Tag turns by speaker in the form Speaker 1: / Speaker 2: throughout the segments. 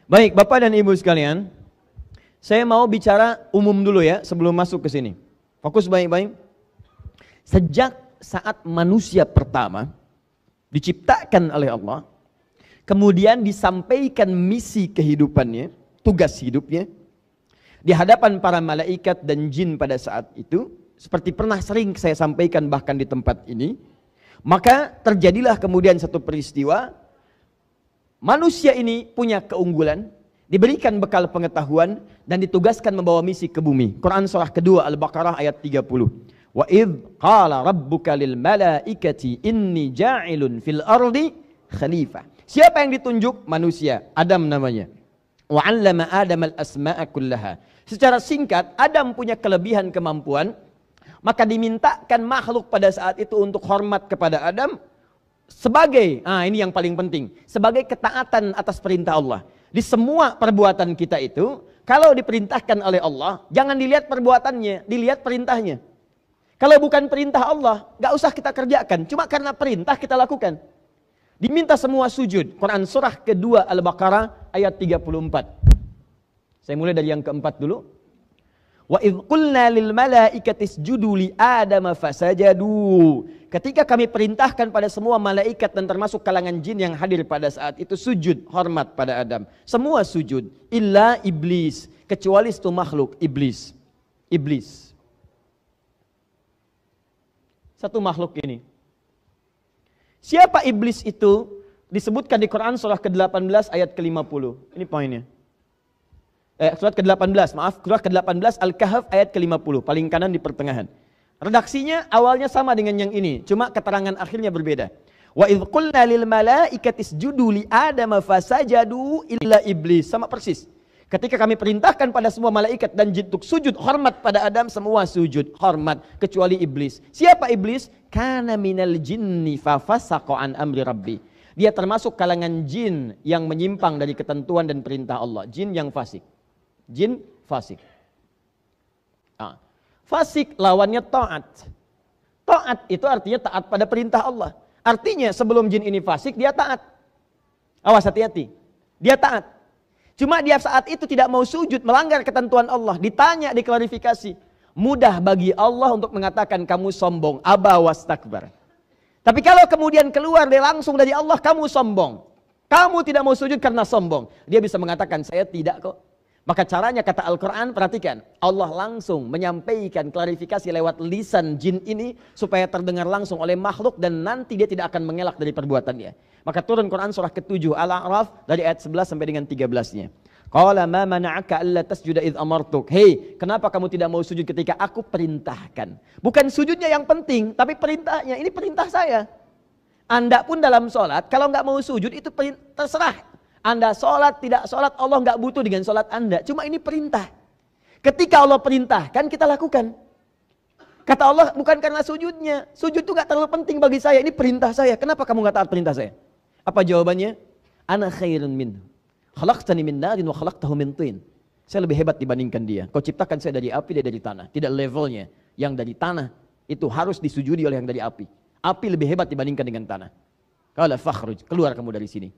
Speaker 1: Baik, Bapak dan Ibu sekalian, saya mau bicara umum dulu ya sebelum masuk ke sini. Fokus baik-baik. Sejak saat manusia pertama diciptakan oleh Allah, kemudian disampaikan misi kehidupannya, tugas hidupnya, di hadapan para malaikat dan jin pada saat itu, seperti pernah sering saya sampaikan bahkan di tempat ini, maka terjadilah kemudian satu peristiwa. Manusia ini punya keunggulan, diberikan bekal pengetahuan, dan ditugaskan membawa misi ke bumi. Quran surah kedua Al-Baqarah ayat 30. Wa idh qala rabbuka lil malaikati inni ja'ilun fil ardi khalifah. Siapa yang ditunjuk? Manusia, Adam namanya. Wa 'allama Adam al-asma'a kullaha. Secara singkat, Adam punya kelebihan kemampuan, maka dimintakan makhluk pada saat itu untuk hormat kepada Adam sebagai, ini yang paling penting, sebagai ketaatan atas perintah Allah. Di semua perbuatan kita itu, kalau diperintahkan oleh Allah, jangan dilihat perbuatannya, dilihat perintahnya. Kalau bukan perintah Allah, gak usah kita kerjakan, cuma karena perintah kita lakukan. Diminta semua sujud. Quran surah kedua Al-Baqarah ayat 34. Saya mulai dari yang keempat dulu. Wa idh qulna lil malaikati isjudu li Adama fasajadu. Ketika kami perintahkan pada semua malaikat dan termasuk kalangan jin yang hadir pada saat itu sujud hormat pada Adam. Semua sujud illa iblis, kecuali satu makhluk, iblis. Iblis. Satu makhluk ini. Siapa iblis itu? Disebutkan di Quran surah ke-18 ayat ke-50. Ini poinnya. Surat ke-18, surat ke-18 Al-Kahf ayat ke-50, paling kanan di pertengahan. Redaksinya awalnya sama dengan yang ini, cuma keterangan akhirnya berbeda. Wa idh qulna lil malaikati isjudu li Adama fasajadu illa iblis, sama persis. Ketika kami perintahkan pada semua malaikat dan jin untuk sujud hormat pada Adam, semua sujud hormat kecuali iblis. Siapa iblis? Kana minal jinni fa fasaqa an amri rabbi. Dia termasuk kalangan jin yang menyimpang dari ketentuan dan perintah Allah, jin yang fasik. Jin fasik. Fasik lawannya taat. Taat itu artinya taat pada perintah Allah. Artinya sebelum jin ini fasik, dia taat. Awas, hati-hati. Dia taat. Cuma dia saat itu tidak mau sujud, melanggar ketentuan Allah. Ditanya, diklarifikasi. Mudah bagi Allah untuk mengatakan kamu sombong. Aba wastakbar. Tapi kalau kemudian keluar dia langsung dari Allah, kamu sombong. Kamu tidak mau sujud karena sombong. Dia bisa mengatakan saya tidak kok. Maka caranya kata Al-Quran, perhatikan. Allah langsung menyampaikan klarifikasi lewat lisan jin ini supaya terdengar langsung oleh makhluk dan nanti dia tidak akan mengelak dari perbuatannya. Maka turun Quran surah ke-7 Al-A'raf dari ayat 11 sampai dengan 13-nya. Qala ma mana'aka alla tasjuda idh amartuk. Hei, kenapa kamu tidak mau sujud ketika aku perintahkan? Bukan sujudnya yang penting, tapi perintahnya. Ini perintah saya. Anda pun dalam sholat, kalau nggak mau sujud itu terserah. Anda sholat, tidak sholat, Allah nggak butuh dengan sholat Anda. Cuma ini perintah. Ketika Allah perintahkan, kita lakukan. Kata Allah, bukan karena sujudnya. Sujud itu nggak terlalu penting bagi saya. Ini perintah saya. Kenapa kamu nggak taat perintah saya? Apa jawabannya? Ana khairun minhu. Khalaqtani min narin wa khalaqtahu min tin. Saya lebih hebat dibandingkan dia. Kau ciptakan saya dari api, dia dari tanah. Tidak levelnya. Yang dari tanah itu harus disujudi oleh yang dari api. Api lebih hebat dibandingkan dengan tanah. Qala fakhruj, keluar kamu dari sini.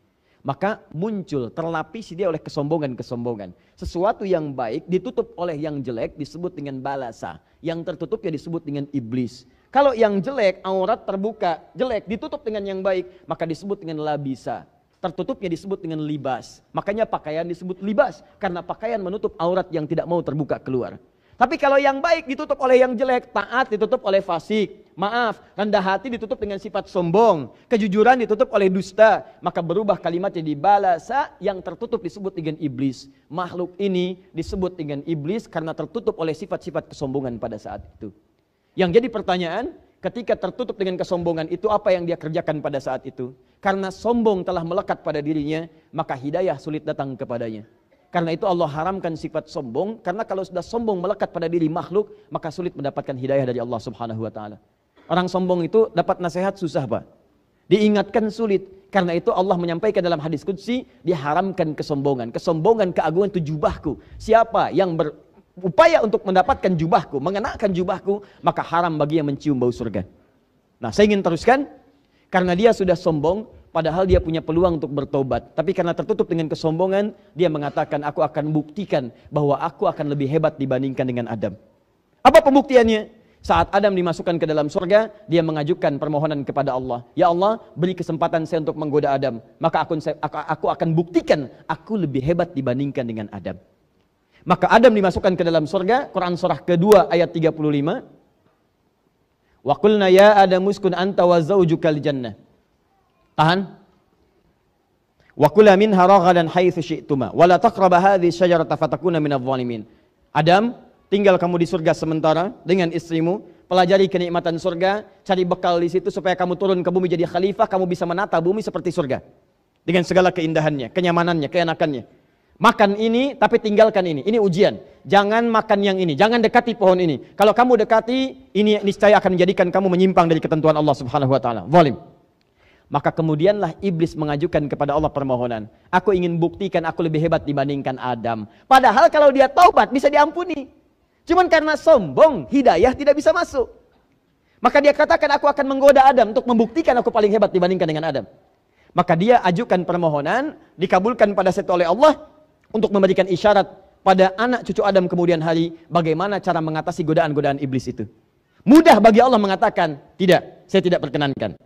Speaker 1: Maka muncul, terlapisi dia oleh kesombongan-kesombongan. Sesuatu yang baik ditutup oleh yang jelek disebut dengan balasa. Yang tertutup ya disebut dengan iblis. Kalau yang jelek, aurat terbuka, jelek ditutup dengan yang baik, maka disebut dengan labisa. Tertutupnya disebut dengan libas. Makanya pakaian disebut libas. Karena pakaian menutup aurat yang tidak mau terbuka keluar. Tapi kalau yang baik ditutup oleh yang jelek, taat ditutup oleh fasik, maaf, rendah hati ditutup dengan sifat sombong, kejujuran ditutup oleh dusta, maka berubah kalimatnya di balasa, yang tertutup disebut dengan iblis. Makhluk ini disebut dengan iblis karena tertutup oleh sifat-sifat kesombongan pada saat itu. Yang jadi pertanyaan, ketika tertutup dengan kesombongan itu apa yang dia kerjakan pada saat itu? Karena sombong telah melekat pada dirinya, maka hidayah sulit datang kepadanya. Karena itu Allah haramkan sifat sombong, karena kalau sudah sombong melekat pada diri makhluk, maka sulit mendapatkan hidayah dari Allah Subhanahu wa taala. Orang sombong itu dapat nasihat susah, Pak. Diingatkan sulit. Karena itu Allah menyampaikan dalam hadis qudsi, diharamkan kesombongan. Kesombongan, keagungan itu jubahku. Siapa yang berupaya untuk mendapatkan jubahku, mengenakan jubahku, maka haram bagi yang mencium bau surga. Nah, saya ingin teruskan, karena dia sudah sombong, padahal dia punya peluang untuk bertobat. Tapi karena tertutup dengan kesombongan, dia mengatakan, aku akan buktikan bahwa aku akan lebih hebat dibandingkan dengan Adam. Apa pembuktiannya? Saat Adam dimasukkan ke dalam surga, dia mengajukan permohonan kepada Allah. Ya Allah, beri kesempatan saya untuk menggoda Adam. Maka aku akan buktikan aku lebih hebat dibandingkan dengan Adam. Maka Adam dimasukkan ke dalam surga. Quran surah kedua ayat 35. Wa qulna ya Adamu uskun anta wa zawjukal jannah. Tahan. Wa kula minha ragadan haitsu syi'tuma wa la taqraba hadhihi syajarata fatakuna minadh dhalimin. Adam, tinggal kamu di surga sementara dengan istrimu, pelajari kenikmatan surga, cari bekal di situ supaya kamu turun ke bumi jadi khalifah, kamu bisa menata bumi seperti surga. Dengan segala keindahannya, kenyamanannya, keenakannya. Makan ini tapi tinggalkan ini. Ini ujian. Jangan makan yang ini, jangan dekati pohon ini. Kalau kamu dekati, ini niscaya akan menjadikan kamu menyimpang dari ketentuan Allah Subhanahu wa taala. Zalim. Maka kemudianlah iblis mengajukan kepada Allah permohonan. Aku ingin buktikan aku lebih hebat dibandingkan Adam. Padahal kalau dia taubat bisa diampuni. Cuman karena sombong, hidayah tidak bisa masuk. Maka dia katakan aku akan menggoda Adam untuk membuktikan aku paling hebat dibandingkan dengan Adam. Maka dia ajukan permohonan, dikabulkan pada saat oleh Allah untuk memberikan isyarat pada anak cucu Adam kemudian hari bagaimana cara mengatasi godaan-godaan iblis itu. Mudah bagi Allah mengatakan, tidak, saya tidak perkenankan.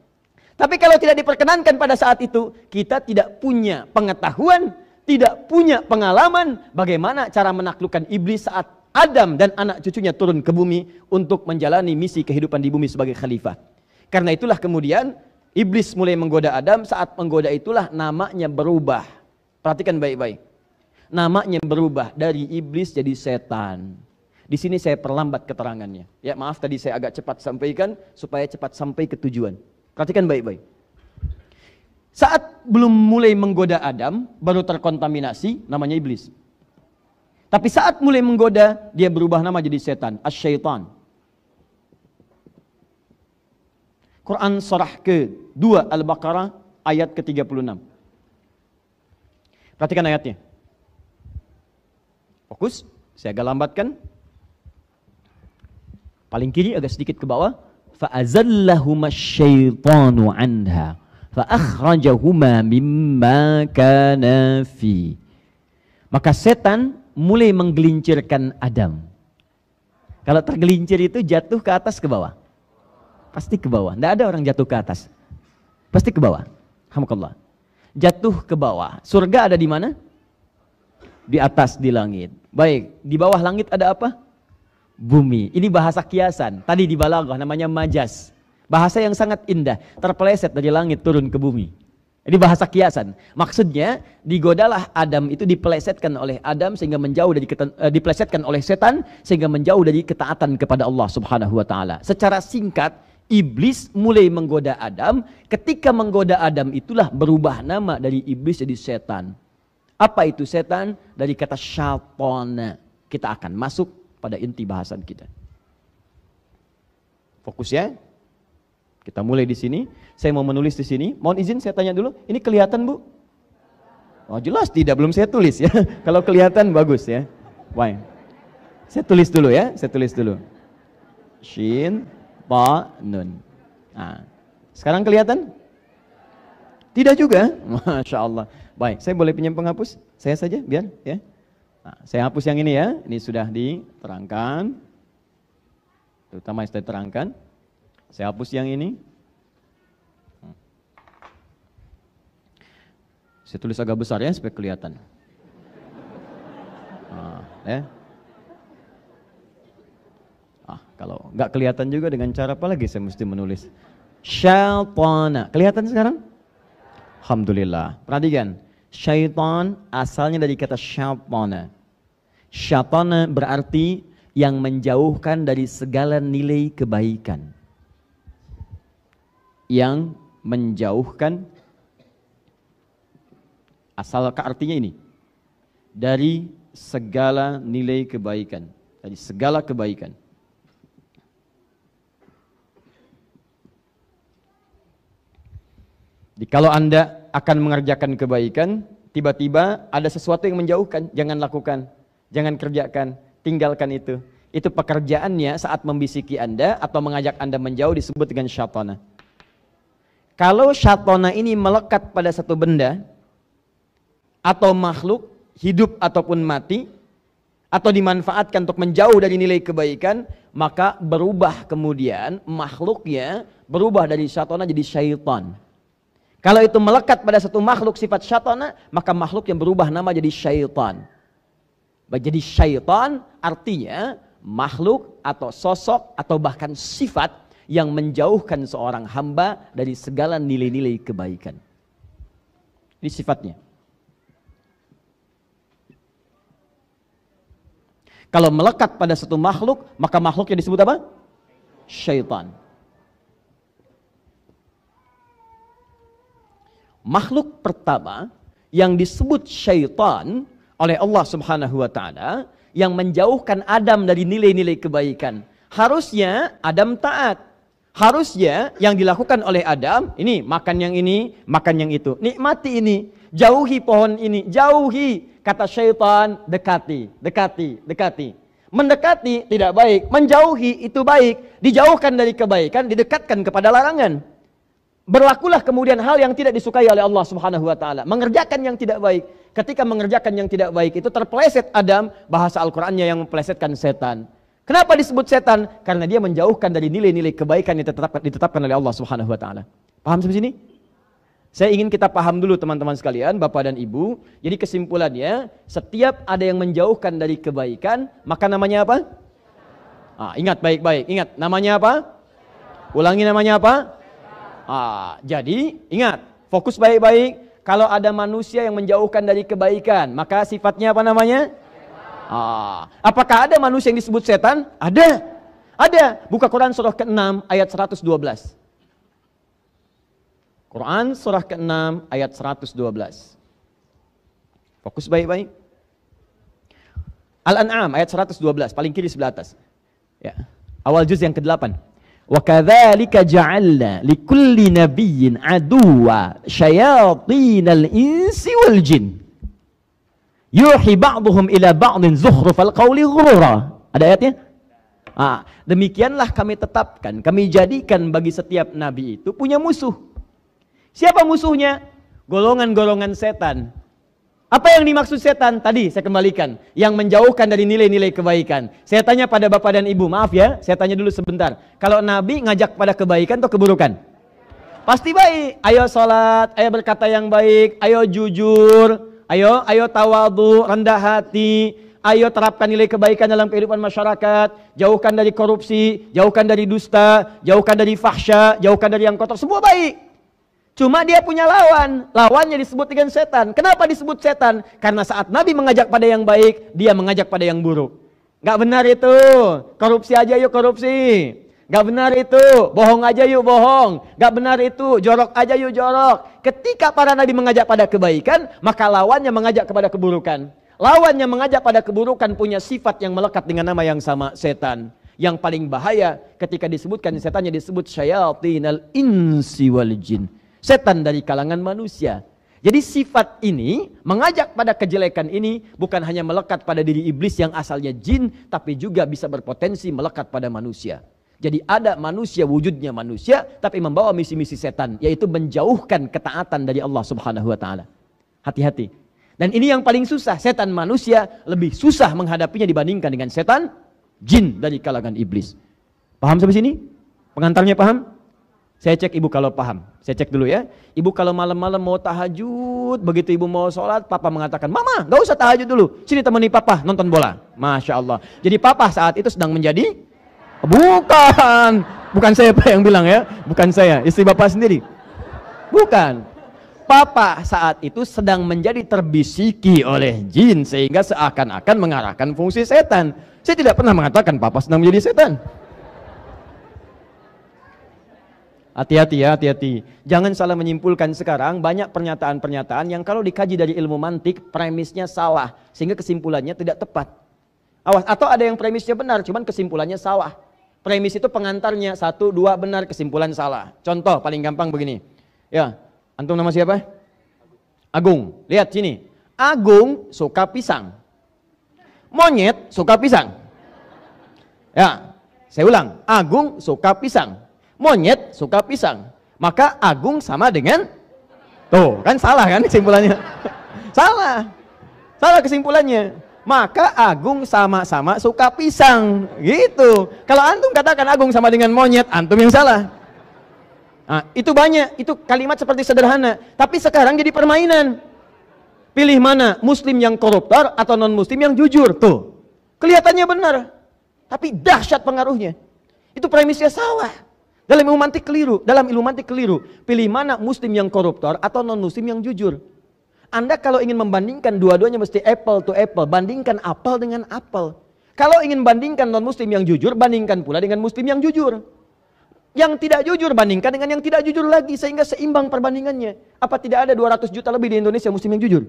Speaker 1: Tapi kalau tidak diperkenankan pada saat itu, kita tidak punya pengetahuan, tidak punya pengalaman bagaimana cara menaklukkan iblis saat Adam dan anak cucunya turun ke bumi untuk menjalani misi kehidupan di bumi sebagai khalifah. Karena itulah kemudian iblis mulai menggoda Adam, saat menggoda itulah namanya berubah. Perhatikan baik-baik. Namanya berubah dari iblis jadi setan. Di sini saya perlambat keterangannya. Ya, maaf tadi saya agak cepat sampaikan supaya cepat sampai ke tujuan. Perhatikan baik-baik. Saat belum mulai menggoda Adam, baru terkontaminasi, namanya iblis. Tapi saat mulai menggoda, dia berubah nama jadi setan, asy-syaitan. Quran surah ke-2 Al-Baqarah ayat ke-36. Perhatikan ayatnya. Fokus, saya agak lambatkan. Paling kiri agak sedikit ke bawah. فَأَزَلَّهُمَا الشَّيْطَانُ عَنْهَا فَأَخْرَجَهُمَا مِمَّا كَانَا فِيهِ. Maka setan mulai menggelincirkan Adam. Kalau tergelincir itu jatuh ke atas ke bawah? Pasti ke bawah. Tidak ada orang jatuh ke atas. Pasti ke bawah. Alhamdulillah. Jatuh ke bawah. Surga ada di mana? Di atas, di langit. Baik, di bawah langit ada apa? Bumi. Ini bahasa kiasan. Tadi di balaghah namanya majaz. Bahasa yang sangat indah. Terpeleset dari langit turun ke bumi. Ini bahasa kiasan. Maksudnya digodalah Adam itu dipelesetkan oleh Adam sehingga menjauh dari dipelesetkan oleh setan sehingga menjauh dari ketaatan kepada Allah Subhanahu wa taala. Secara singkat, iblis mulai menggoda Adam. Ketika menggoda Adam itulah berubah nama dari iblis jadi setan. Apa itu setan? Dari kata syaitan. Kita akan masuk pada inti bahasan kita. Fokus ya. Kita mulai di sini. Saya mau menulis di sini. Mohon izin saya tanya dulu. Ini kelihatan, Bu? Oh, jelas tidak, belum saya tulis ya. Kalau kelihatan bagus ya. Baik. Saya tulis dulu ya. Saya tulis dulu. Shin, ta, nun. Nah, sekarang kelihatan? Tidak juga. Masya Allah. Baik, saya boleh pinjam penghapus? Saya saja biar ya. Nah, saya hapus yang ini ya. Ini sudah diterangkan. Terutama yang sudah diterangkan. Saya hapus yang ini. Saya tulis agak besar ya supaya kelihatan. Nah, ya. Kalau nggak kelihatan juga dengan cara apa lagi saya mesti menulis? Syaitana. Kelihatan sekarang? Alhamdulillah. Perhatikan. Syaitan asalnya dari kata syaitana. Syaitana berarti yang menjauhkan dari segala nilai kebaikan. Yang menjauhkan, asal artinya ini, dari segala nilai kebaikan, dari segala kebaikan. Jadi kalau Anda akan mengerjakan kebaikan, tiba-tiba ada sesuatu yang menjauhkan, jangan lakukan, jangan kerjakan, tinggalkan itu. Itu pekerjaannya saat membisiki Anda atau mengajak Anda menjauh disebut dengan syaitana. Kalau syatona ini melekat pada satu benda atau makhluk, hidup ataupun mati, atau dimanfaatkan untuk menjauh dari nilai kebaikan, maka berubah kemudian makhluknya berubah dari syatona jadi syaitan. Kalau itu melekat pada satu makhluk sifat syatona, maka makhluk yang berubah nama jadi syaitan. Jadi syaitan artinya makhluk atau sosok atau bahkan sifat yang menjauhkan seorang hamba dari segala nilai-nilai kebaikan. Ini sifatnya. Kalau melekat pada satu makhluk, maka makhluknya disebut apa? Syaitan. Makhluk pertama yang disebut syaitan oleh Allah Subhanahu wa taala yang menjauhkan Adam dari nilai-nilai kebaikan. Harusnya Adam taat. Harusnya yang dilakukan oleh Adam, ini makan yang ini, makan yang itu. Nikmati ini, jauhi pohon ini, jauhi. Kata syaitan, dekati, dekati, dekati. Mendekati tidak baik, menjauhi itu baik. Dijauhkan dari kebaikan, didekatkan kepada larangan. Berlakulah kemudian hal yang tidak disukai oleh Allah Subhanahu wa taala, mengerjakan yang tidak baik. Ketika mengerjakan yang tidak baik itu terpeleset Adam, bahasa Al-Qur'annya yang mempelesetkan setan. Kenapa disebut setan? Karena dia menjauhkan dari nilai-nilai kebaikan yang ditetapkan oleh Allah Subhanahu wa taala. Paham sampai sini? Saya ingin kita paham dulu teman-teman sekalian, Bapak dan Ibu. Jadi kesimpulannya, setiap ada yang menjauhkan dari kebaikan, maka namanya apa? Ingat baik-baik, ingat namanya apa? Ulangi namanya apa? Jadi ingat, fokus baik-baik. Kalau ada manusia yang menjauhkan dari kebaikan, maka sifatnya apa namanya? Apakah ada manusia yang disebut setan? Ada. Ada. Buka Quran surah ke-6 ayat 112. Quran surah ke-6 ayat 112. Fokus baik-baik. Al-An'am ayat 112, paling kiri sebelah atas. Ya. Awal juz yang ke-8. Wa kadzalika ja'alna likulli nabiyyin aduwwa syayatinal insi wal jin. Yuhi ba'duhum ila ba'din zukhrufal qawli ghurura. Ada ayatnya? Demikianlah kami tetapkan, kami jadikan bagi setiap nabi itu punya musuh. Siapa musuhnya? Golongan-golongan setan. Apa yang dimaksud setan? Tadi saya kembalikan, yang menjauhkan dari nilai-nilai kebaikan. Saya tanya pada Bapak dan Ibu, maaf ya, saya tanya dulu sebentar. Kalau nabi ngajak pada kebaikan atau keburukan? Pasti baik. Ayo sholat, ayo berkata yang baik, ayo jujur. Ayo tawadu, rendah hati. Ayo terapkan nilai kebaikan dalam kehidupan masyarakat. Jauhkan dari korupsi, jauhkan dari dusta, jauhkan dari fahsya, jauhkan dari yang kotor. Semua baik. Cuma dia punya lawan. Lawannya disebut dengan setan. Kenapa disebut setan? Karena saat Nabi mengajak pada yang baik, dia mengajak pada yang buruk. Gak benar itu. Korupsi aja yuk korupsi. Gak benar itu, bohong aja yuk bohong. Gak benar itu, jorok aja yuk jorok. Ketika para nabi mengajak pada kebaikan, maka lawannya mengajak kepada keburukan. Lawannya mengajak pada keburukan punya sifat yang melekat dengan nama yang sama, setan. Yang paling bahaya ketika disebutkan setannya disebut syayatinal insi wal jin. Setan dari kalangan manusia. Jadi sifat ini mengajak pada kejelekan ini bukan hanya melekat pada diri iblis yang asalnya jin, tapi juga bisa berpotensi melekat pada manusia. Jadi ada manusia, wujudnya manusia, tapi membawa misi-misi setan, yaitu menjauhkan ketaatan dari Allah Subhanahu wa taala. Hati-hati. Dan ini yang paling susah, setan manusia lebih susah menghadapinya dibandingkan dengan setan jin dari kalangan iblis. Paham sampai sini? Pengantarnya paham? Saya cek ibu kalau paham. Saya cek dulu ya. Ibu kalau malam-malam mau tahajud, begitu ibu mau sholat, papa mengatakan, "Mama, gak usah tahajud dulu. Sini temani papa nonton bola." Masya Allah. Jadi papa saat itu sedang menjadi bukan saya Pak yang bilang ya, bukan saya, istri bapak sendiri. Bukan. Papa saat itu sedang menjadi terbisiki oleh jin sehingga seakan-akan mengarahkan fungsi setan. Saya tidak pernah mengatakan papa sedang menjadi setan. Hati-hati ya, hati-hati. Jangan salah menyimpulkan sekarang banyak pernyataan-pernyataan yang kalau dikaji dari ilmu mantik premisnya salah sehingga kesimpulannya tidak tepat. Awas, atau ada yang premisnya benar cuman kesimpulannya salah. Premis itu pengantarnya 1, 2 benar, kesimpulan salah. Contoh paling gampang begini. Ya, antum nama siapa? Agung. Lihat sini. Agung suka pisang. Monyet suka pisang. Ya, saya ulang. Agung suka pisang. Monyet suka pisang. maka agung sama dengan tuh, kan salah kan kesimpulannya? Salah kesimpulannya. Maka agung sama-sama suka pisang, gitu. Kalau antum katakan agung sama dengan monyet, antum yang salah. Nah, itu banyak, itu kalimat seperti sederhana, tapi sekarang jadi permainan. Pilih mana, muslim yang koruptor atau non muslim yang jujur, tuh. Kelihatannya benar, tapi dahsyat pengaruhnya. Itu premisnya salah. Dalam ilmu mantik keliru. Pilih mana, muslim yang koruptor atau non muslim yang jujur. Anda kalau ingin membandingkan dua-duanya mesti apple to apple, bandingkan apel dengan apel. Kalau ingin bandingkan non muslim yang jujur, bandingkan pula dengan muslim yang jujur. Yang tidak jujur bandingkan dengan yang tidak jujur lagi, sehingga seimbang perbandingannya. Apa tidak ada 200 juta lebih di Indonesia muslim yang jujur?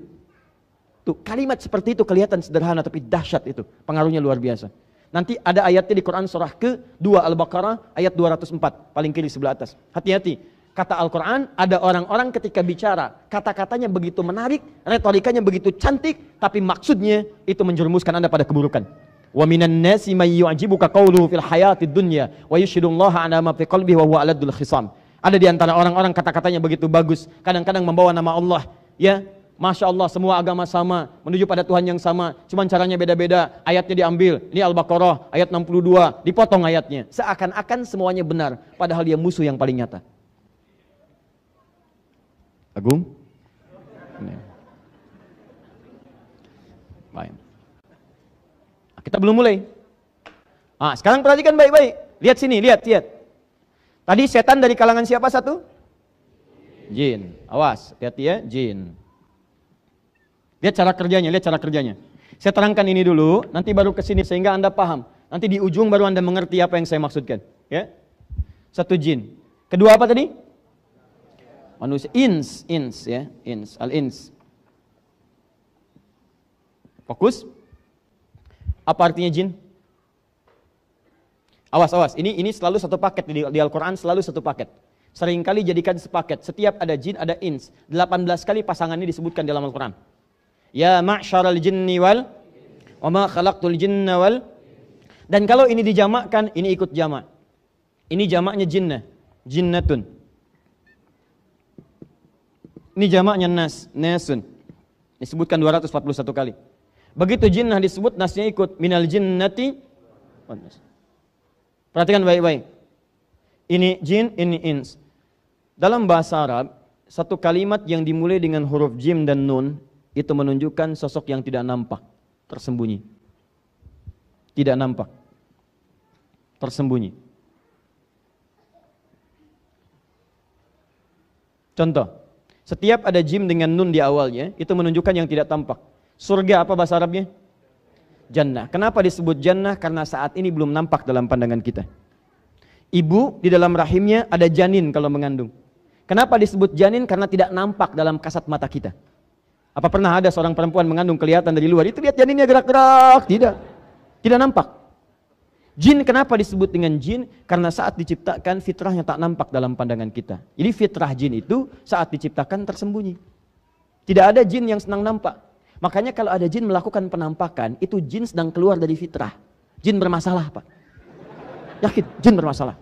Speaker 1: Tuh, kalimat seperti itu kelihatan sederhana tapi dahsyat itu, pengaruhnya luar biasa. Nanti ada ayatnya di Quran surah ke-2 Al-Baqarah ayat 204, paling kiri sebelah atas. Hati-hati. Kata Al-Quran, ada orang-orang ketika bicara, kata-katanya begitu menarik, retorikanya begitu cantik, tapi maksudnya itu menjerumuskan Anda pada keburukan. Wa minan nasi may yu'jibuka qawluhu fil hayatid dunya wa yushhidullaha 'ala ma fi qalbihi wa huwa aladul khisam. Ada di antara orang-orang kata-katanya begitu bagus, kadang-kadang membawa nama Allah, ya. Masya Allah, semua agama sama, menuju pada Tuhan yang sama, cuman caranya beda-beda. Ayatnya diambil, ini Al-Baqarah ayat 62, dipotong ayatnya, seakan-akan semuanya benar, padahal dia musuh yang paling nyata. Agung? Baik. Kita belum mulai. Sekarang perhatikan baik-baik. Lihat sini, lihat. Tadi setan dari kalangan siapa satu? Jin. Awas, hati-hati ya, jin. Lihat cara kerjanya. Saya terangkan ini dulu, nanti baru ke sini sehingga Anda paham. Nanti di ujung baru Anda mengerti apa yang saya maksudkan. Ya. Satu jin. Kedua apa tadi? Manusia, ins, ya, al-ins. Fokus. Apa artinya jin? Awas, ini selalu satu paket di Al-Quran, selalu satu paket. Seringkali jadikan sepaket. Setiap ada jin, ada ins. 18 kali pasangan ini disebutkan dalam Al-Quran. Ya ma'syaral jinni wal wa ma khalaqtul jinna wal. Dan kalau ini dijamakkan, ini ikut jamak. Ini jamaknya jinnah, jinnatun. Ini jamaknya nasun. Disebutkan 241 kali. Begitu jinnah disebut, nasnya ikut. Minal jinnati. Perhatikan baik-baik. Ini jin, ini ins. Dalam bahasa Arab, satu kalimat yang dimulai dengan huruf jim dan nun, itu menunjukkan sosok yang tidak nampak, tersembunyi. Tidak nampak, tersembunyi. Contoh. Setiap ada jim dengan nun di awalnya, itu menunjukkan yang tidak tampak. Surga apa bahasa Arabnya? Jannah. Kenapa disebut jannah? Karena saat ini belum nampak dalam pandangan kita. Ibu di dalam rahimnya ada janin kalau mengandung. Kenapa disebut janin? Karena tidak nampak dalam kasat mata kita. Apa pernah ada seorang perempuan mengandung kelihatan dari luar? Itu lihat janinnya gerak-gerak. Tidak nampak. Jin kenapa disebut dengan jin? Karena saat diciptakan fitrahnya tak nampak dalam pandangan kita. Jadi fitrah jin itu saat diciptakan tersembunyi. Tidak ada jin yang senang nampak. Makanya kalau ada jin melakukan penampakan, itu jin sedang keluar dari fitrah. Jin bermasalah, Pak. Yakin, jin bermasalah.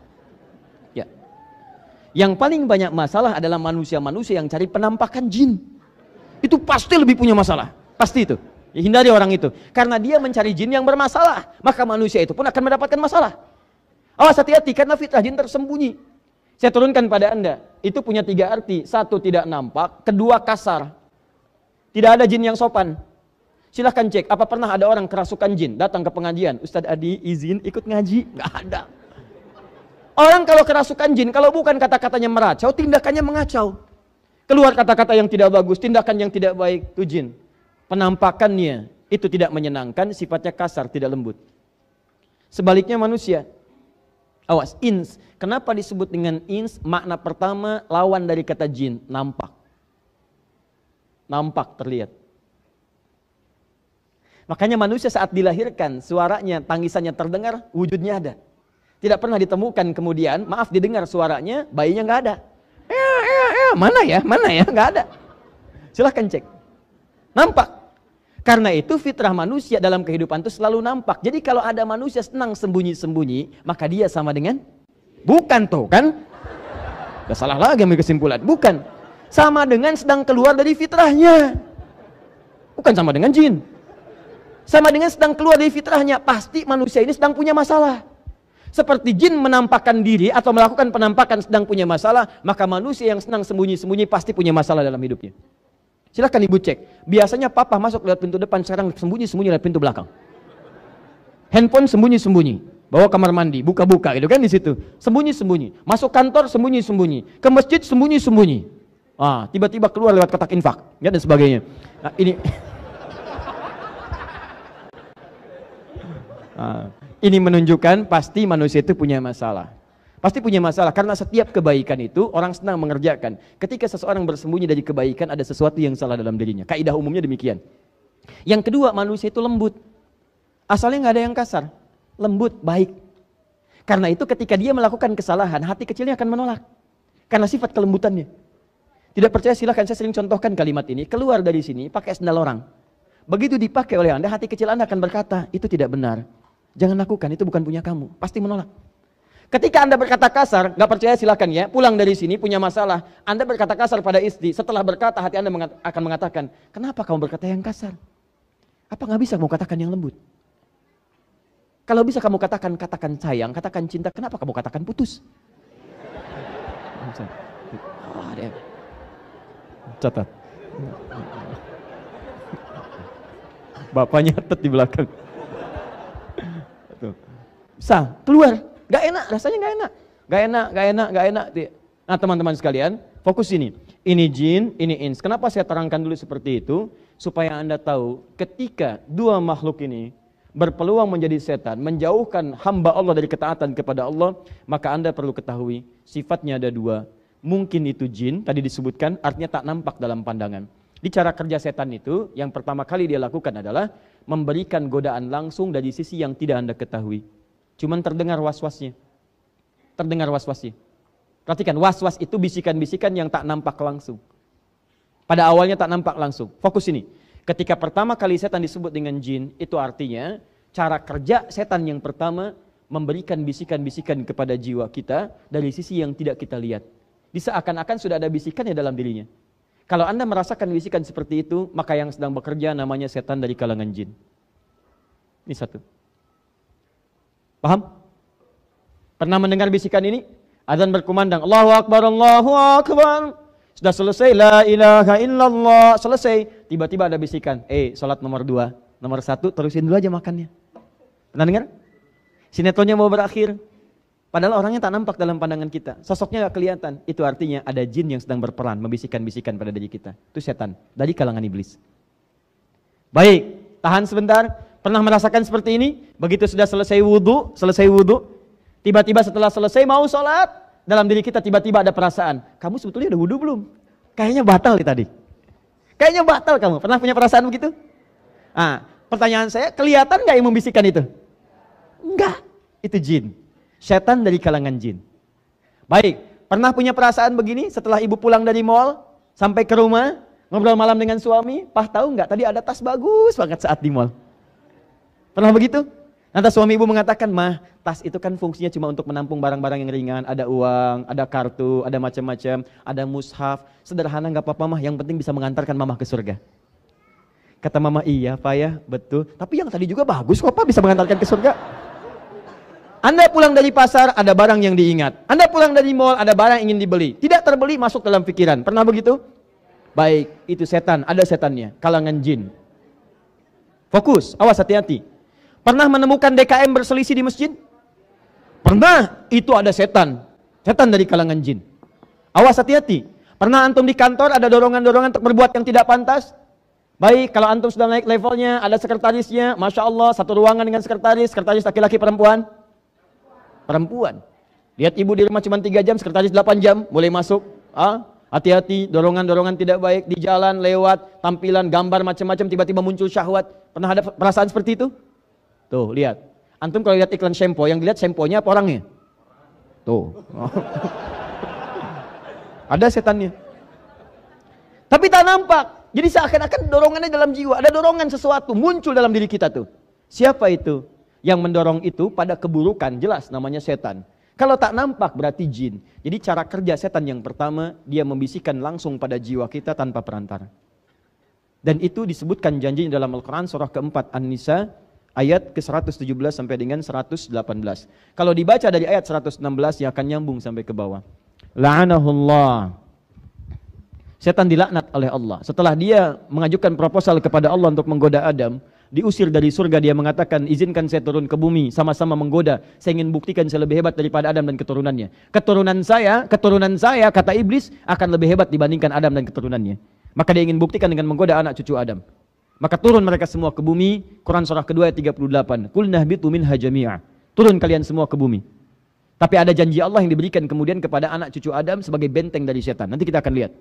Speaker 1: Ya. Yang paling banyak masalah adalah manusia-manusia yang cari penampakan jin. Itu pasti lebih punya masalah. Pasti itu. Ya, hindari orang itu. Karena dia mencari jin yang bermasalah, maka manusia itu pun akan mendapatkan masalah. Awas, hati-hati, karena fitrah jin tersembunyi. Saya turunkan pada Anda, itu punya 3 arti. 1, tidak nampak. 2, kasar. Tidak ada jin yang sopan. Silahkan cek, apa pernah ada orang kerasukan jin datang ke pengajian? Ustadz Adi izin ikut ngaji? Nggak ada. Orang kalau kerasukan jin, kalau bukan kata-katanya meracau, tindakannya mengacau. Keluar kata-kata yang tidak bagus, tindakan yang tidak baik, itu jin. Penampakannya itu tidak menyenangkan, sifatnya kasar, tidak lembut. Sebaliknya manusia. Awas, ins. Kenapa disebut dengan ins? Makna pertama, lawan dari kata jin, nampak. Nampak, terlihat. Makanya manusia saat dilahirkan, suaranya, tangisannya terdengar, wujudnya ada. Tidak pernah ditemukan kemudian, maaf, didengar suaranya, bayinya nggak ada. Mana ya, nggak ada. Silahkan cek. Nampak. Karena itu fitrah manusia dalam kehidupan itu selalu nampak. Jadi kalau ada manusia senang sembunyi-sembunyi, maka dia sama dengan bukan tuh kan? Udah salah lagi ambil kesimpulan. Bukan. Sama dengan sedang keluar dari fitrahnya. Bukan sama dengan jin. Sama dengan sedang keluar dari fitrahnya. Pasti manusia ini sedang punya masalah. Seperti jin menampakkan diri atau melakukan penampakan sedang punya masalah, maka manusia yang senang sembunyi-sembunyi pasti punya masalah dalam hidupnya. Silahkan ibu cek. Biasanya papa masuk lewat pintu depan, sekarang sembunyi-sembunyi lewat pintu belakang. Handphone sembunyi-sembunyi, bawa kamar mandi, buka-buka gitu kan di situ. Sembunyi-sembunyi. Masuk kantor sembunyi-sembunyi. Ke masjid sembunyi-sembunyi. Tiba-tiba keluar lewat kotak infak, ya dan sebagainya. Nah, ini menunjukkan pasti manusia itu punya masalah. Pasti punya masalah karena setiap kebaikan itu orang senang mengerjakan. Ketika seseorang bersembunyi dari kebaikan, ada sesuatu yang salah dalam dirinya. Kaidah umumnya demikian. Yang kedua, manusia itu lembut. Asalnya nggak ada yang kasar. Lembut, baik. Karena itu ketika dia melakukan kesalahan, hati kecilnya akan menolak. Karena sifat kelembutannya. Tidak percaya silahkan, saya sering contohkan kalimat ini. Keluar dari sini pakai sendal orang. Begitu dipakai oleh Anda, hati kecil Anda akan berkata, itu tidak benar. Jangan lakukan, itu bukan punya kamu. Pasti menolak. Ketika Anda berkata kasar, nggak percaya silakan ya, pulang dari sini punya masalah. Anda berkata kasar pada istri, setelah berkata hati Anda akan mengatakan, kenapa kamu berkata yang kasar? Apa nggak bisa kamu katakan yang lembut? Kalau bisa kamu katakan sayang, katakan cinta, kenapa kamu katakan putus? Catat. Bapaknya nyatet di belakang. Bisa, keluar. Gak enak, rasanya gak enak. Nah teman-teman sekalian, fokus ini. Ini jin, ini ins. Kenapa saya terangkan dulu seperti itu? Supaya Anda tahu, ketika dua makhluk ini berpeluang menjadi setan, menjauhkan hamba Allah dari ketaatan kepada Allah, maka Anda perlu ketahui, sifatnya ada dua. Mungkin itu jin, tadi disebutkan, artinya tak nampak dalam pandangan. Di cara kerja setan itu, yang pertama kali dia lakukan adalah memberikan godaan langsung dari sisi yang tidak Anda ketahui. Cuman terdengar was-wasnya. Perhatikan, was-was itu bisikan-bisikan yang tak nampak langsung. Pada awalnya tak nampak langsung. Fokus ini. Ketika pertama kali setan disebut dengan jin, itu artinya cara kerja setan yang pertama memberikan bisikan-bisikan kepada jiwa kita dari sisi yang tidak kita lihat. Seakan-akan sudah ada bisikannya dalam dirinya. Kalau Anda merasakan bisikan seperti itu, maka yang sedang bekerja namanya setan dari kalangan jin. Ini satu. Paham? Pernah mendengar bisikan ini? Azan berkumandang, Allahu Akbar, Allahu Akbar. Sudah selesai, la ilaha illallah. Selesai, tiba-tiba ada bisikan, salat nomor 2, nomor 1, terusin dulu aja makannya. Pernah dengar? Sinetronnya mau berakhir. Padahal orangnya tak nampak dalam pandangan kita. Sosoknya gak kelihatan. Itu artinya ada jin yang sedang berperan, membisikkan-bisikan pada diri kita. Itu setan, dari kalangan iblis. Baik, tahan sebentar. Pernah merasakan seperti ini? Begitu sudah selesai wudhu, tiba-tiba setelah selesai mau sholat, dalam diri kita tiba-tiba ada perasaan, kamu sebetulnya udah wudhu belum? Kayaknya batal nih tadi. Kayaknya batal kamu. Pernah punya perasaan begitu? Pertanyaan saya, kelihatan gak yang membisikkan itu? Enggak, itu jin. Setan dari kalangan jin. Baik, pernah punya perasaan begini setelah ibu pulang dari mall, sampai ke rumah, ngobrol malam dengan suami, tahu nggak tadi ada tas bagus banget saat di mall? Pernah begitu? Nanti suami ibu mengatakan, mah, tas itu kan fungsinya cuma untuk menampung barang-barang yang ringan, ada uang, ada kartu, ada macam-macam, ada mushaf, sederhana nggak apa-apa mah, yang penting bisa mengantarkan mama ke surga. Kata mama, iya Pak ya, betul. Tapi yang tadi juga bagus kok Pak, bisa mengantarkan ke surga. Anda pulang dari pasar, ada barang yang diingat. Anda pulang dari mall, ada barang yang ingin dibeli. Tidak terbeli, masuk dalam pikiran. Pernah begitu? Baik, itu setan, ada setannya, kalangan jin. Fokus, awas hati-hati. Pernah menemukan DKM berselisih di masjid? Pernah, itu ada setan. Setan dari kalangan jin. Awas hati-hati. Pernah antum di kantor ada dorongan-dorongan untuk berbuat yang tidak pantas? Baik, kalau antum sudah naik levelnya, ada sekretarisnya, Masya Allah, satu ruangan dengan sekretaris laki-laki perempuan? Perempuan. Lihat ibu di rumah cuma 3 jam, sekretaris 8 jam, boleh masuk. Hati-hati, dorongan-dorongan tidak baik, di jalan, lewat, tampilan, gambar macam-macam, tiba-tiba muncul syahwat. Pernah ada perasaan seperti itu? Tuh, lihat. Antum kalau lihat iklan shampoo, yang dilihat shampoo-nya apa orangnya? Tuh. Ada setannya. Tapi tak nampak. Jadi seakan-akan dorongannya dalam jiwa. Ada dorongan sesuatu muncul dalam diri kita tuh. Siapa itu? Yang mendorong itu pada keburukan, jelas namanya setan. Kalau tak nampak berarti jin. Jadi cara kerja setan yang pertama, dia membisikkan langsung pada jiwa kita tanpa perantara. Dan itu disebutkan janjinya dalam Al-Quran surah keempat An-Nisa ayat ke-117 sampai dengan 118. Kalau dibaca dari ayat 116 ya akan nyambung sampai ke bawah. La'anahullah. Setan dilaknat oleh Allah. Setelah dia mengajukan proposal kepada Allah untuk menggoda Adam, diusir dari surga, dia mengatakan, izinkan saya turun ke bumi, sama-sama menggoda. Saya ingin buktikan saya lebih hebat daripada Adam dan keturunannya. Keturunan saya, kata iblis, akan lebih hebat dibandingkan Adam dan keturunannya. Maka dia ingin buktikan dengan menggoda anak cucu Adam. Maka turun mereka semua ke bumi. Quran surah kedua ayat 38. Qul nahbitu minha jami'a. Turun kalian semua ke bumi. Tapi ada janji Allah yang diberikan kemudian kepada anak cucu Adam sebagai benteng dari setan. Nanti kita akan lihat.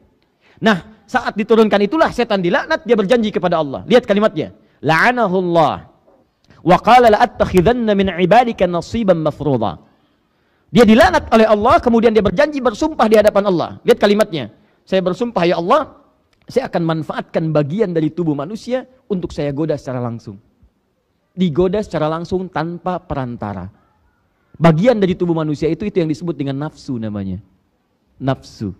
Speaker 1: Nah, saat diturunkan itulah setan dilaknat, dia berjanji kepada Allah. Lihat kalimatnya. La'anahullah. Wa qala la'attakhidanna min ibadika nasiban mafruḍa. Dia dilaknat oleh Allah, kemudian dia berjanji bersumpah di hadapan Allah. Lihat kalimatnya. Saya bersumpah ya Allah, saya akan manfaatkan bagian dari tubuh manusia untuk saya goda secara langsung. Digoda secara langsung tanpa perantara. Bagian dari tubuh manusia itu yang disebut dengan nafsu namanya. Nafsu.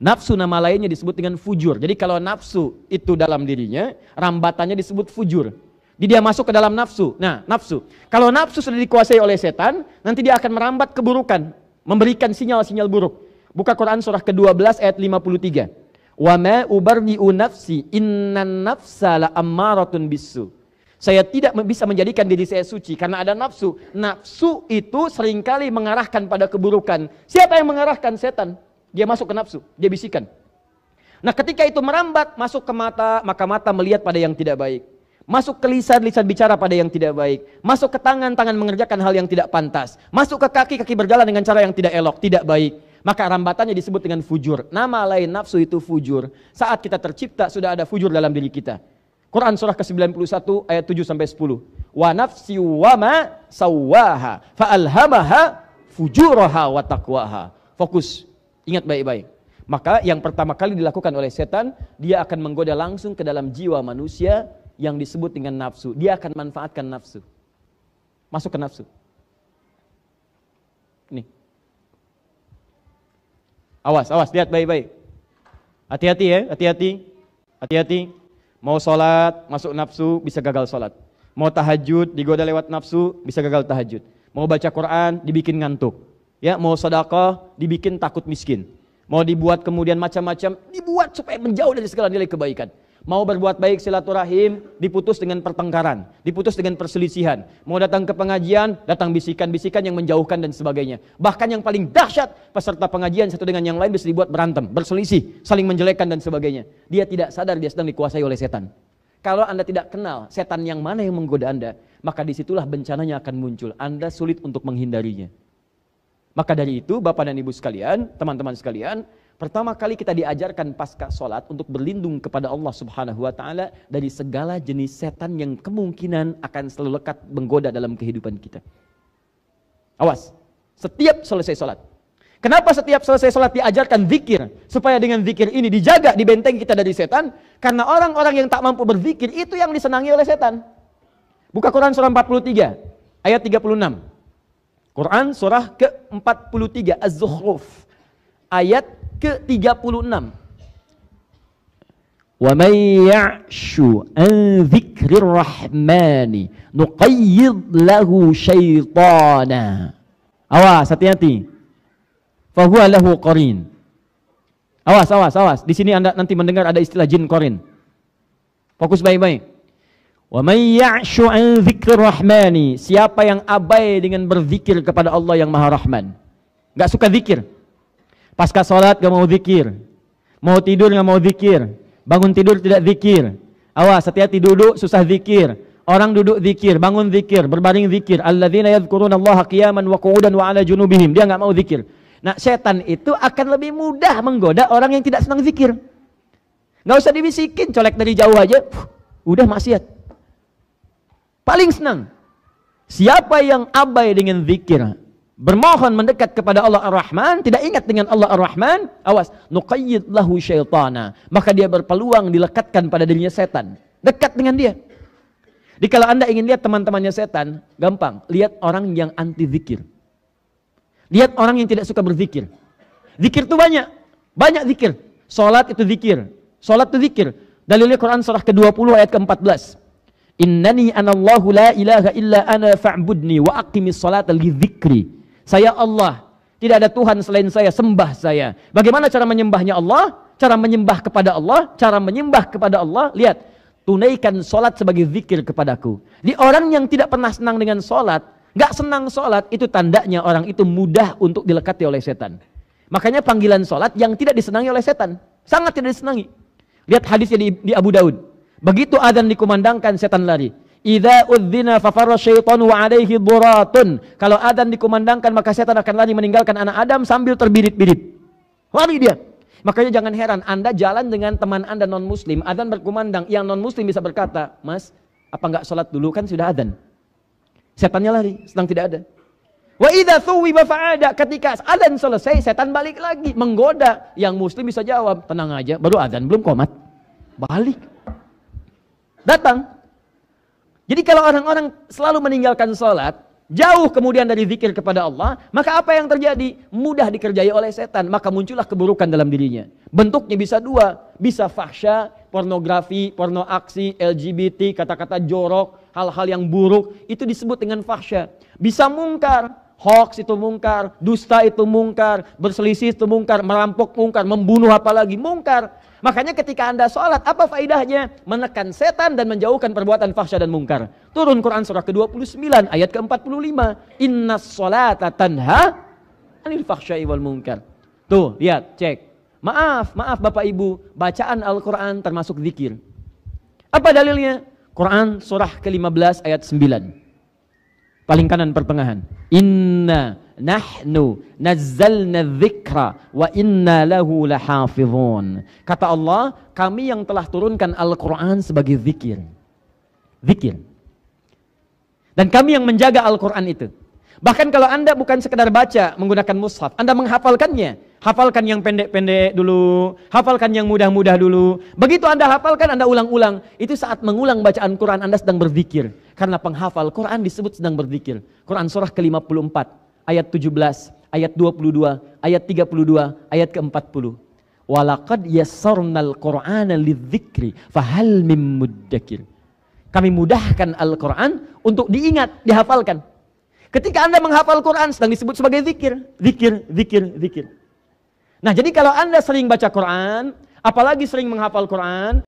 Speaker 1: Nafsu nama lainnya disebut dengan fujur. Jadi kalau nafsu itu dalam dirinya, rambatannya disebut fujur. Jadi dia masuk ke dalam nafsu. Nah, nafsu. Kalau nafsu sudah dikuasai oleh setan, nanti dia akan merambat keburukan. Memberikan sinyal-sinyal buruk. Buka Quran surah ke-12 ayat 53. Wa ma ubarri'u nafsi innan nafsa la'ammaratun bisu. Saya tidak bisa menjadikan diri saya suci karena ada nafsu. Nafsu itu seringkali mengarahkan pada keburukan. Siapa yang mengarahkan? Setan. Dia masuk ke nafsu, dia bisikan. Nah, ketika itu merambat masuk ke mata, maka mata melihat pada yang tidak baik. Masuk ke lisan, lisan bicara pada yang tidak baik. Masuk ke tangan, tangan mengerjakan hal yang tidak pantas. Masuk ke kaki, kaki berjalan dengan cara yang tidak elok, tidak baik. Maka rambatannya disebut dengan fujur. Nama lain nafsu itu fujur. Saat kita tercipta sudah ada fujur dalam diri kita. Quran surah ke-91 ayat 7 sampai 10. Wa nafsi wa ma sawwaha fa alhamaha fujuraha wa taqwaha. Fokus, ingat baik-baik. Maka yang pertama kali dilakukan oleh setan, dia akan menggoda langsung ke dalam jiwa manusia yang disebut dengan nafsu. Dia akan manfaatkan nafsu. Masuk ke nafsu. Nih. Awas, awas, lihat baik-baik. Hati-hati ya, hati-hati. Hati-hati. Mau sholat, masuk nafsu, bisa gagal sholat. Mau tahajud, digoda lewat nafsu, bisa gagal tahajud. Mau baca Quran, dibikin ngantuk. Ya, mau sedekah, dibikin takut miskin. Mau dibuat kemudian macam-macam, dibuat supaya menjauh dari segala nilai kebaikan. Mau berbuat baik silaturahim, diputus dengan pertengkaran, diputus dengan perselisihan. Mau datang ke pengajian, datang bisikan-bisikan yang menjauhkan dan sebagainya. Bahkan yang paling dahsyat, peserta pengajian satu dengan yang lain bisa dibuat berantem, berselisih, saling menjelekkan dan sebagainya. Dia tidak sadar dia sedang dikuasai oleh setan. Kalau Anda tidak kenal setan yang mana yang menggoda Anda, maka disitulah bencananya akan muncul. Anda sulit untuk menghindarinya. Maka dari itu, Bapak dan Ibu sekalian, teman-teman sekalian, pertama kali kita diajarkan pasca sholat untuk berlindung kepada Allah Subhanahu wa Ta'ala dari segala jenis setan yang kemungkinan akan selalu lekat menggoda dalam kehidupan kita. Awas, setiap selesai sholat. Kenapa setiap selesai sholat diajarkan zikir? Supaya dengan zikir ini dijaga, dibenteng kita dari setan. Karena orang-orang yang tak mampu berzikir itu yang disenangi oleh setan. Buka Quran surah 43 ayat 36. Quran surah ke-43 Az-Zukhruf ayat ke-36. Wa may ya'shu an dzikrir rahmani nuqayyid lahu syaitana. Awas, hati-hati. Fa huwa lahu qarin. Awas, awas, awas. Di sini Anda nanti mendengar ada istilah jin qarin. Fokus baik-baik. Wa may ya'shu an dzikrir rahmani, siapa yang abai dengan berzikir kepada Allah yang Maha Rahman. Enggak suka zikir. Pasca salat enggak mau zikir. Mau tidur enggak mau zikir. Bangun tidur tidak zikir. Awas, hati-hati, duduk susah zikir. Orang duduk zikir, bangun zikir, berbaring zikir. Alladzina yadhkurunallaha qiyaman wa qu'udan wa 'ala junubihim. Dia enggak mau zikir. Nah, setan itu akan lebih mudah menggoda orang yang tidak senang zikir. Enggak usah dibisikin, colek dari jauh aja. Udah maksiat. Paling senang siapa yang abai dengan zikir, bermohon mendekat kepada Allah Ar-Rahman, tidak ingat dengan Allah Ar-Rahman, awas, nuqayyid lahu syaitana, maka dia berpeluang dilekatkan pada dirinya setan, dekat dengan dia. Jadi kalau Anda ingin lihat teman-temannya setan, gampang, lihat orang yang anti zikir. Lihat orang yang tidak suka berzikir. Zikir itu banyak. Banyak zikir. Salat itu zikir. Salat itu zikir. Dalilnya Quran surah ke-20 ayat ke-14. Innani anallahu la ilaha illa ana fa'budni wa aqimis salata li dzikri. Saya Allah, tidak ada Tuhan selain saya, sembah saya. Bagaimana cara menyembahnya Allah? Cara menyembah kepada Allah, cara menyembah kepada Allah, lihat, tunaikan salat sebagai zikir kepadaku. Di orang yang tidak pernah senang dengan salat, gak senang salat, itu tandanya orang itu mudah untuk dilekati oleh setan. Makanya panggilan salat yang tidak disenangi oleh setan, sangat tidak disenangi. Lihat hadisnya di Abu Daud. Begitu adzan dikumandangkan, setan lari. Idza udzina fafarra syaitanu wa alaihi duratun. Kalau adzan dikumandangkan maka setan akan lari meninggalkan anak Adam sambil terbirit-birit. Lari dia. Makanya jangan heran Anda jalan dengan teman Anda non muslim, adzan berkumandang, yang non muslim bisa berkata, "Mas, apa enggak sholat dulu, kan sudah adzan?" Setannya lari, sedang tidak ada. Wa idza thuwiba fa'ada, ketika adzan selesai setan balik lagi menggoda. Yang muslim bisa jawab, "Tenang aja, baru adzan belum qomat." Balik. Datang. Jadi kalau orang-orang selalu meninggalkan sholat, jauh kemudian dari zikir kepada Allah, maka apa yang terjadi? Mudah dikerjai oleh setan, maka muncullah keburukan dalam dirinya. Bentuknya bisa dua, bisa fahsya, pornografi, porno aksi, LGBT, kata-kata jorok, hal-hal yang buruk, itu disebut dengan fahsya. Bisa mungkar, hoax itu mungkar, dusta itu mungkar, berselisih itu mungkar, merampok mungkar, membunuh apalagi mungkar. Makanya ketika Anda sholat, apa faedahnya? Menekan setan dan menjauhkan perbuatan fahsya dan mungkar. Turun Quran surah ke-29 ayat ke-45. Innas sholata tanha anil fahsyai wal munkar. Tuh, lihat, cek. Maaf Bapak Ibu, bacaan Al-Quran termasuk zikir. Apa dalilnya? Quran surah ke-15 ayat 9. Paling kanan pertengahan. Inna nahnu nazzalna dzikra wa inna lahu lahafizun. Kata Allah, kami yang telah turunkan Al-Quran sebagai zikir. Zikir. Dan kami yang menjaga Al-Quran itu. Bahkan kalau Anda bukan sekedar baca menggunakan mushaf, Anda menghafalkannya. Hafalkan yang pendek-pendek dulu, hafalkan yang mudah-mudah dulu. Begitu Anda hafalkan, Anda ulang-ulang. Itu saat mengulang bacaan Quran, Anda sedang berzikir. Karena penghafal Quran disebut sedang berzikir. Quran surah ke-54, ayat 17, ayat 22, ayat 32, ayat ke-40. Walaqad yassarnal Qur'ana lidzikri fahal mim muddakir. Kami mudahkan Al-Quran untuk diingat, dihafalkan. Ketika Anda menghafal Quran sedang disebut sebagai zikir. Zikir, zikir, zikir. Nah, jadi kalau Anda sering baca Quran, apalagi sering menghafal Quran,